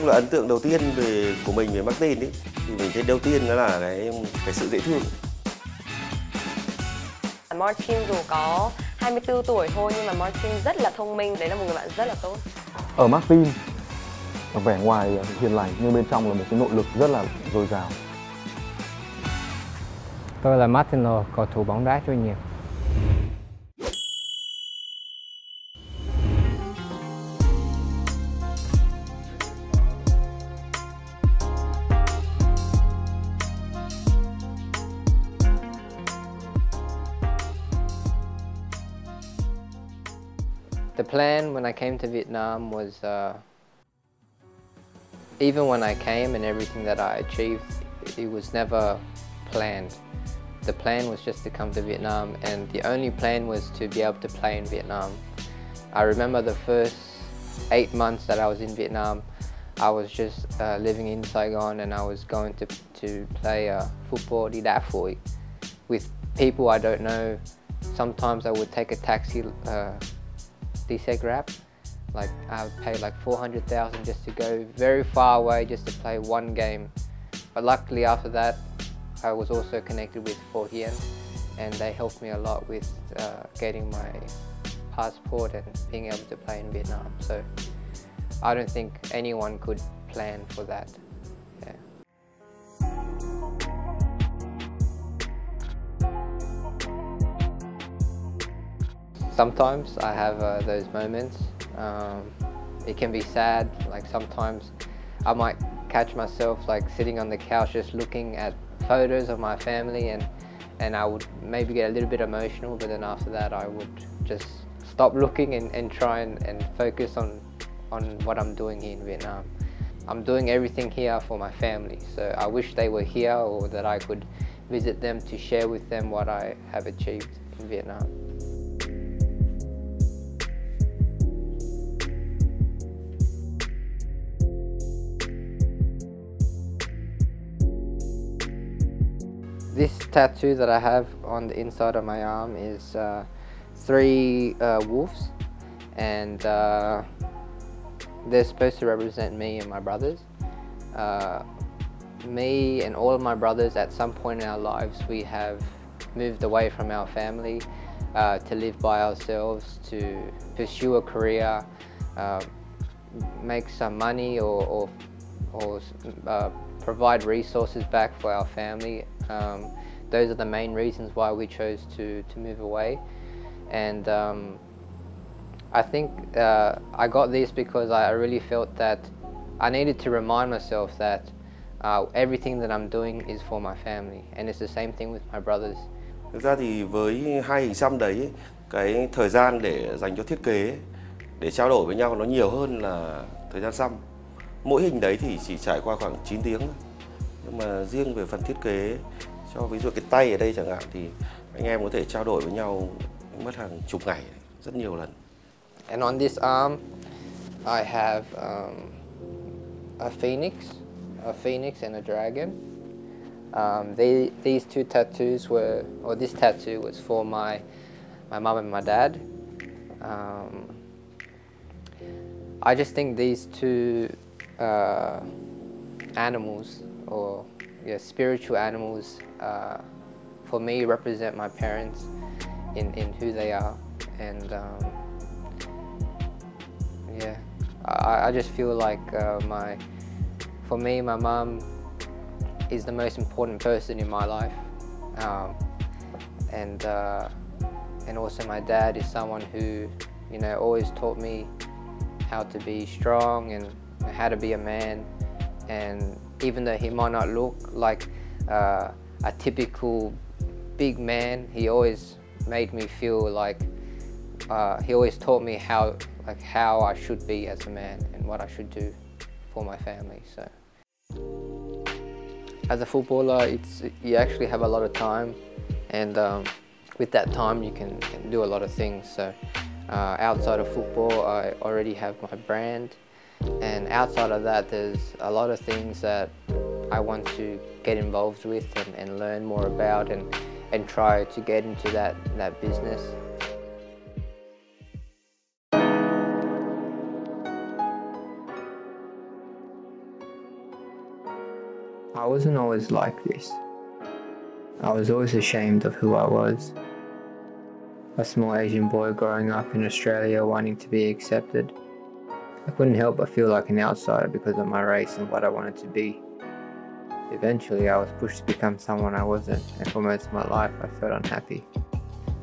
là ấn tượng đầu tiên của mình về Martin ấy, thì mình thấy đầu tiên đó là cái sự dễ thương. Martin dù có 24 tuổi thôi nhưng mà Martin rất là thông minh, đấy là một người bạn rất là tốt. Ở Martin, vẻ ngoài hiền lành nhưng bên trong là một cái nội lực rất là dồi dào. Tôi là Martin, cầu thủ bóng đá chuyên nghiệp. The plan when I came to Vietnam was, even when I came and everything that I achieved, it was never planned. The plan was just to come to Vietnam, and the only plan was to be able to play in Vietnam. I remember the first 8 months that I was in Vietnam, I was just living in Saigon, and I was going to play football, đi đá phủi, with people I don't know. Sometimes I would take a taxi, đi xe Grab. Like I would pay like 400,000 just to go very far away just to play one game. But luckily after that, I was also connected with Phổ Hiền, and they helped me a lot with getting my passport and being able to play in Vietnam. So I don't think anyone could plan for that. Yeah. Sometimes I have those moments. It can be sad. Like sometimes I might catch myself like sitting on the couch just looking at photos of my family, and I would maybe get a little bit emotional, but then after that I would just stop looking and try and focus on what I'm doing here in Vietnam. I'm doing everything here for my family, so I wish they were here or that I could visit them to share with them what I have achieved in Vietnam. This tattoo that I have on the inside of my arm is 3 wolves, and they're supposed to represent me and my brothers. Me and all of my brothers, at some point in our lives, we have moved away from our family to live by ourselves, to pursue a career, make some money, or provide resources back for our family. Those are the main reasons why we chose to move away, and I think I got this because I really felt that I needed to remind myself that everything that I'm doing is for my family, and it's the same thing with my brothers. Thực ra thì với 2 hình xăm đấy, cái thời gian để dành cho thiết kế, để trao đổi với nhau nó nhiều hơn là thời gian xăm. Mỗi hình đấy thì chỉ trải qua khoảng 9 tiếng thôi. Nhưng mà riêng về phần thiết kế, cho ví dụ cái tay ở đây chẳng hạn, thì anh em có thể trao đổi với nhau mất hàng chục ngày, rất nhiều lần. And on this arm, I have a phoenix and a dragon. These 2 tattoos were, or this tattoo was for my mom and my dad. I just think these 2 animals, or spiritual animals, for me represent my parents in who they are, and I just feel like for me, my mom is the most important person in my life, and also my dad is someone who always taught me how to be strong and how to be a man. And even though he might not look like a typical big man, he always made me feel like he always taught me how I should be as a man and what I should do for my family. So as a footballer, you actually have a lot of time, and with that time you can do a lot of things. So outside of football, I already have my brand. And outside of that, there's a lot of things that I want to get involved with and learn more about, and try to get into that business. wasn't always like this. I was always ashamed of who I was. A small Asian boy growing up in Australia wanting to be accepted. I couldn't help but feel like an outsider because of my race and what I wanted to be. Eventually I was pushed to become someone I wasn't, and for most of my life I felt unhappy.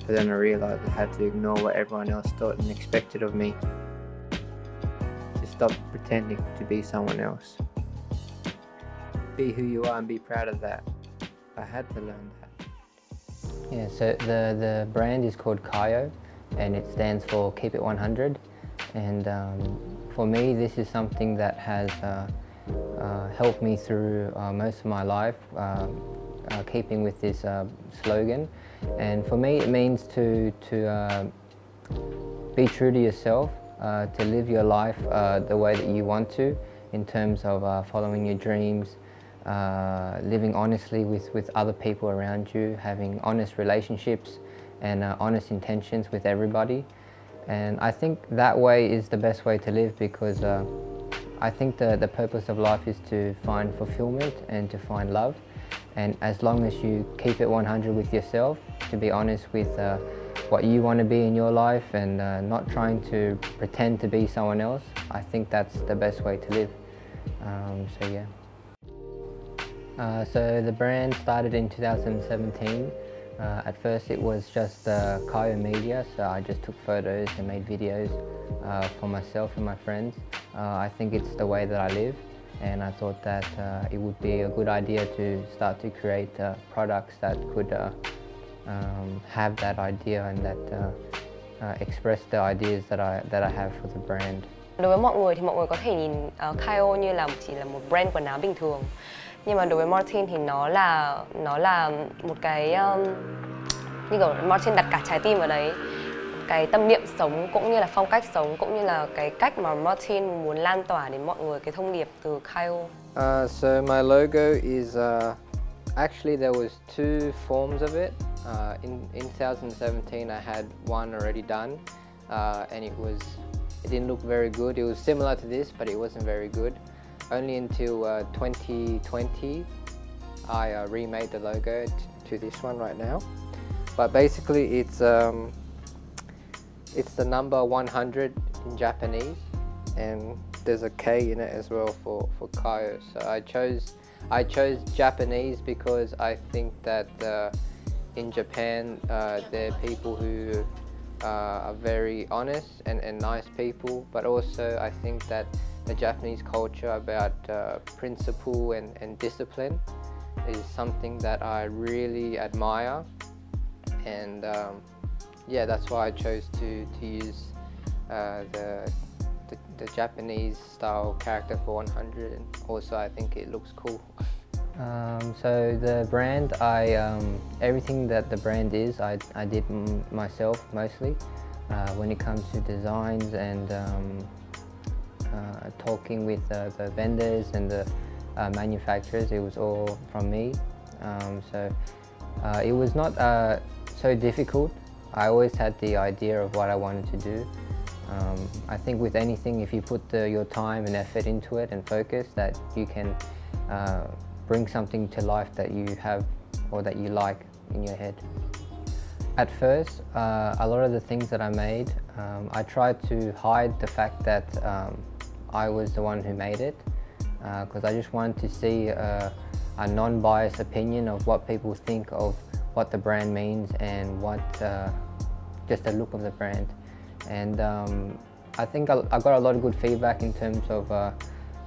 But then I realised I had to ignore what everyone else thought and expected of me. To stop pretending to be someone else. Be who you are and be proud of that. I had to learn that. Yeah, so the brand is called Kioh, and it stands for Keep It 100. And for me, this is something that has helped me through most of my life, keeping with this slogan. And for me, it means to be true to yourself, to live your life the way that you want to, in terms of following your dreams, living honestly with other people around you, having honest relationships and honest intentions with everybody. And I think that way is the best way to live, because I think the purpose of life is to find fulfillment and to find love. And as long as you keep it 100 with yourself, to be honest with what you want to be in your life, and not trying to pretend to be someone else, I think that's the best way to live. So yeah. So the brand started in 2017. At first it was just Kioh media, so I just took photos and made videos for myself and my friends. I think it's the way that I live, and I thought that it would be a good idea to start to create products that could have that idea and that express the ideas that I have for the brand. Đối với mọi người thì mọi người có thể nhìn Kioh như là chỉ là một brand quần áo bình thường. Nhưng mà đối với Martin thì nó là một cái như kiểu Martin đặt cả trái tim vào đấy, cái tâm niệm sống cũng như là phong cách sống, cũng như là cái cách mà Martin muốn lan tỏa đến mọi người cái thông điệp từ Kioh. So my logo is actually there was two forms of it. In 2017 I had one already done, and it didn't look very good. It was similar to this, but it wasn't very good. Only until 2020 I remade the logo to this one right now. But basically it's the number 100 in Japanese, and there's a K in it as well for Kioh. So I chose Japanese because I think that in Japan there are people who are very honest and nice people, but also I think that the Japanese culture about principle and discipline is something that I really admire, and yeah, that's why I chose to use the Japanese style character for 100, and also I think it looks cool. So the brand, everything that the brand is, I did myself mostly. When it comes to designs and talking with the vendors and the manufacturers, it was all from me. So it was not so difficult. I always had the idea of what I wanted to do. I think with anything, if you put your time and effort into it and focus, that you can bring something to life that you have or that you like in your head. At first, a lot of the things that I made, I tried to hide the fact that I was the one who made it, because I just wanted to see a non-biased opinion of what people think of what the brand means and what just the look of the brand. And I think I got a lot of good feedback in terms of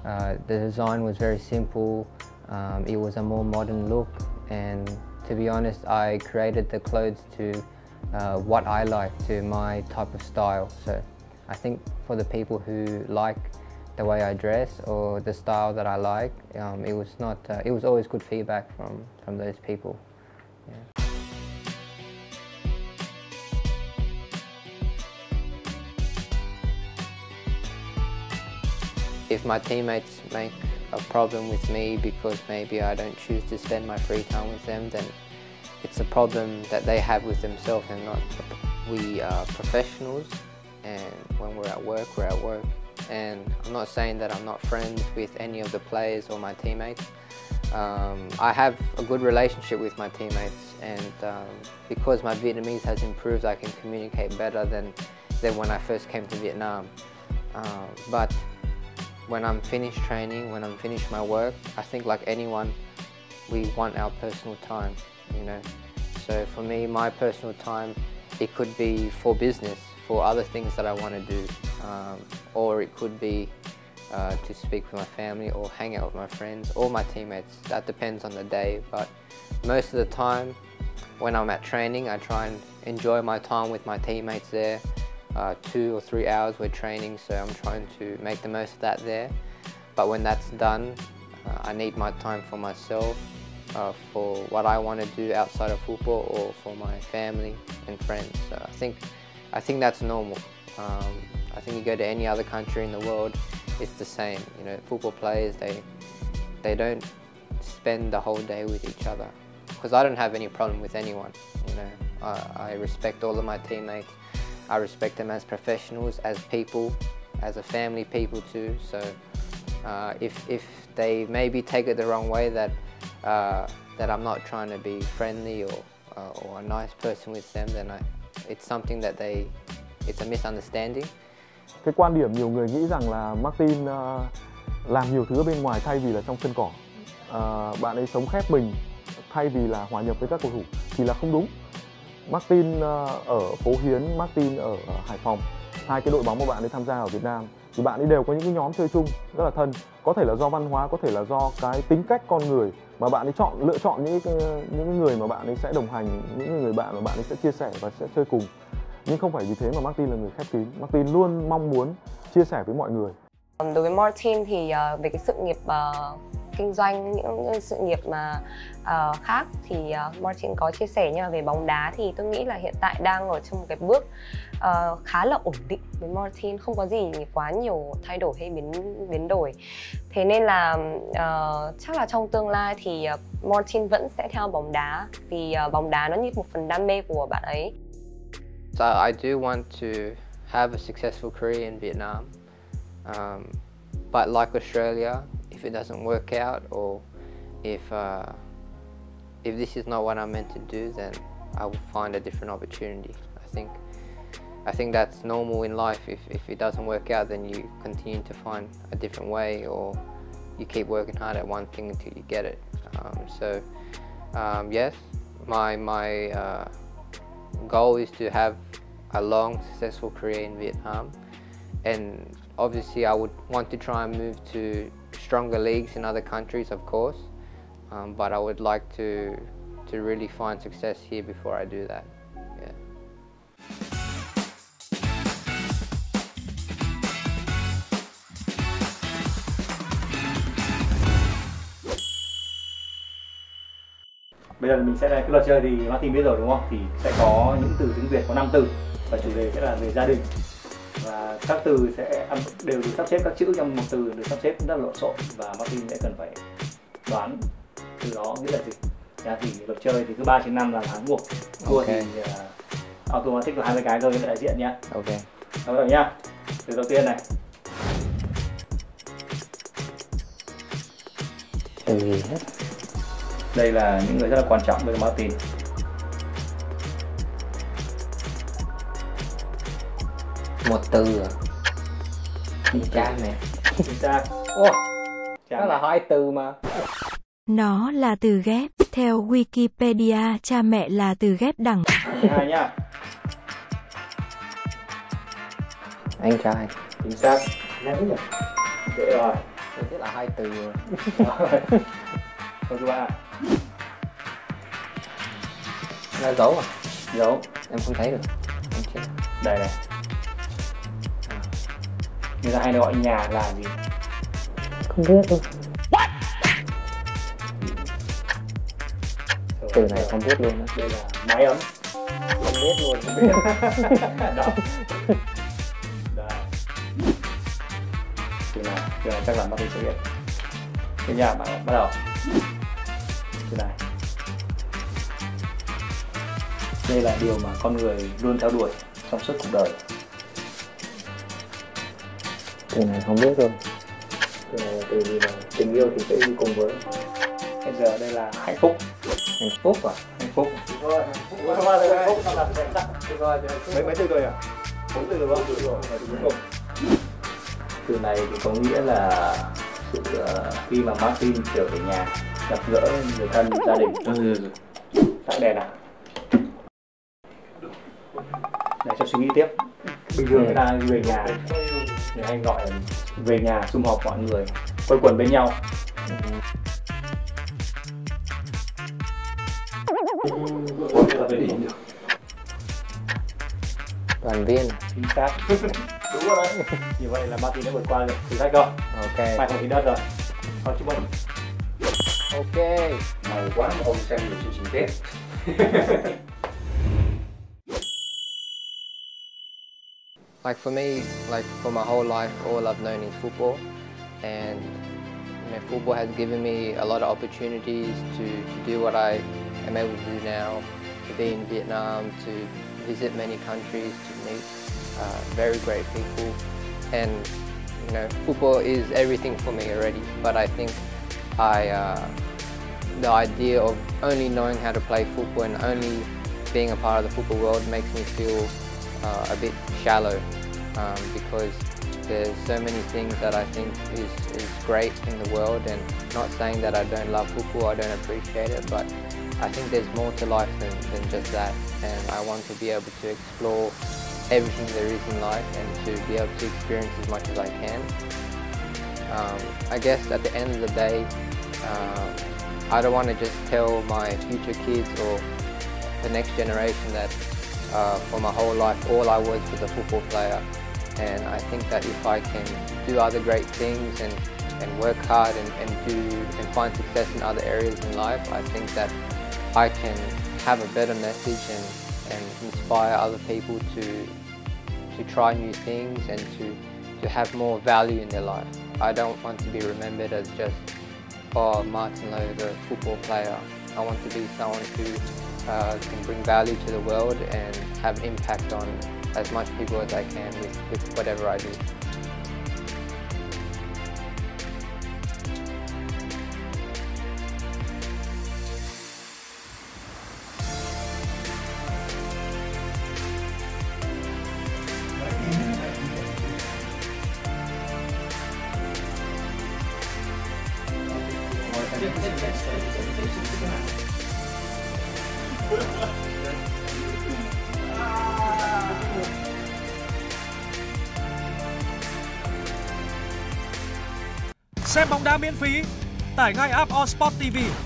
the design was very simple, it was a more modern look, and to be honest, I created the clothes to what I like, to my type of style. So I think for the people who like the way I dress or the style that I like, it was always good feedback from those people. Yeah. If my teammates make a problem with me because maybe I don't choose to spend my free time with them, then it's a problem that they have with themselves and not. We are professionals, and when we're at work, we're at work. And I'm not saying that I'm not friends with any of the players or my teammates, I have a good relationship with my teammates, and because my Vietnamese has improved, I can communicate better than when I first came to Vietnam. But when I'm finished training, when I'm finished my work, I think like anyone, we want our personal time, you know. So for me, my personal time, it could be for business, for other things that I want to do, or it could be to speak with my family or hang out with my friends or my teammates. That depends on the day, but most of the time when I'm at training, I try and enjoy my time with my teammates there. 2 or 3 hours we're training, so I'm trying to make the most of that there. But when that's done, I need my time for myself, for what I want to do outside of football or for my family and friends. So I think that's normal. I think you go to any other country in the world, it's the same. You know, football players, they don't spend the whole day with each other. Because I don't have any problem with anyone. You know, I respect all of my teammates. I respect them as professionals, as people, as a family people too. So if they maybe take it the wrong way, that I'm not trying to be friendly or a nice person with them, then it's something that it's a misunderstanding. Cái quan điểm nhiều người nghĩ rằng là Martin làm nhiều thứ ở bên ngoài thay vì là trong sân cỏ. Bạn ấy sống khép mình thay vì là hòa nhập với các cầu thủ thì là không đúng. Martin ở Phố Hiến, Martin ở Hải Phòng, hai cái đội bóng mà bạn ấy tham gia ở Việt Nam thì bạn ấy đều có những cái nhóm chơi chung rất là thân. Có thể là do văn hóa, có thể là do cái tính cách con người mà bạn ấy lựa chọn những người mà bạn ấy sẽ đồng hành, những người bạn mà bạn ấy sẽ chia sẻ và sẽ chơi cùng. Nhưng không phải vì thế mà Martin là người khép kín. Martin luôn mong muốn chia sẻ với mọi người. Đối với Martin thì về cái sự nghiệp kinh doanh, những sự nghiệp mà khác thì Martin có chia sẻ, nhưng mà về bóng đá thì tôi nghĩ là hiện tại đang ở trong một cái bước khá là ổn định với Martin, không có gì quá nhiều thay đổi hay biến đổi. Thế nên là chắc là trong tương lai thì Martin vẫn sẽ theo bóng đá, vì bóng đá nó như một phần đam mê của bạn ấy. So I do want to have a successful career in Vietnam, but like Australia, if it doesn't work out, or if this is not what I'm meant to do, then I will find a different opportunity. I think that's normal in life. If it doesn't work out, then you continue to find a different way, or you keep working hard at one thing until you get it. Yes, my goal is to have a long, successful career in Vietnam, and obviously I would want to try and move to stronger leagues in other countries, of course, but I would like to really find success here before I do that. Yeah. Bây giờ mình sẽ cái luật chơi thì Martin biết rồi đúng không? Thì sẽ có những từ tiếng Việt có 5 từ và chủ đề sẽ là về gia đình. Và các từ sẽ đều được sắp xếp, các chữ trong một từ được sắp xếp rất là lộn xộn và Martin sẽ cần phải đoán từ đó nghĩa là gì. Thì luật chơi thì cứ 3/5 là thắng buộc. Thua thì automatic là 20 cái thôi với đại diện nhá. Ok. Bắt đầu nhá. Từ đầu tiên này. Từ gì hết? Đây là những người rất là quan trọng với Martin. Một từ à? Cha mẹ. Cha. Đó là 2 từ mà. Nó là từ ghép. Theo Wikipedia, cha mẹ là từ ghép đẳng. Hai nhá. Anh trai. Chính xác. Nhanh nhỉ. Dễ rồi. Thế là 2 từ rồi. Câu thứ ba. Là dấu à? Dấu. Em không thấy được. Em chết. Đây này. Người ta hay gọi nhà là gì? Không biết luôn. Từ này không biết luôn đó. Đây là mái ấm. Không biết luôn. Không biết. Đó. Đây. Từ này chắc là Martin sẽ biết. Thế nha, bạn bắt đầu. Từ này. Đây là điều mà con người luôn theo đuổi trong suốt cuộc đời. Từ này không biết luôn. Từ này là từ gì mà tình yêu thì sẽ đi cùng với. Bây giờ đây là hạnh phúc. Hạnh phúc à? Hạnh phúc. Mấy từ rồi à? 4 từ rồi. Từ này thì có nghĩa là sự khi mà Martin trở về nhà gặp gỡ người thân gia đình. Tắt đèn nào. Để cho suy nghĩ tiếp. Bình thường người ta về nhà người hay gọi là về nhà sum họp mọi người quây quần bên nhau. Đoàn viên. Chính xác. Đúng rồi đấy. Như vậy là Martin đã vượt qua được thử thách rồi. Ok. Mai không thì đất rồi. Thôi chúc mừng. Ok. Mời quá ông xem được chương trình tiếp. Like for me, like for my whole life, all I've known is football, and football has given me a lot of opportunities to do what I am able to do now, to be in Vietnam, to visit many countries, to meet very great people, and football is everything for me already. But I think the idea of only knowing how to play football and only being a part of the football world makes me feel a bit shallow, because there's so many things that I think is great in the world, and not saying that I don't love football, I don't appreciate it, but I think there's more to life than just that, and I want to be able to explore everything there is in life and to be able to experience as much as I can. I guess at the end of the day, I don't want to just tell my future kids or the next generation that for my whole life all I was a football player, and I think that if I can do other great things and work hard and find success in other areas in life, I think that I can have a better message and inspire other people to try new things and to have more value in their life. I don't want to be remembered as just, oh, Martin Lowe, the football player. I want to be someone who can bring value to the world and have impact on as much people as I can with whatever I do. Xem bóng đá miễn phí, tải ngay app On Sport TV.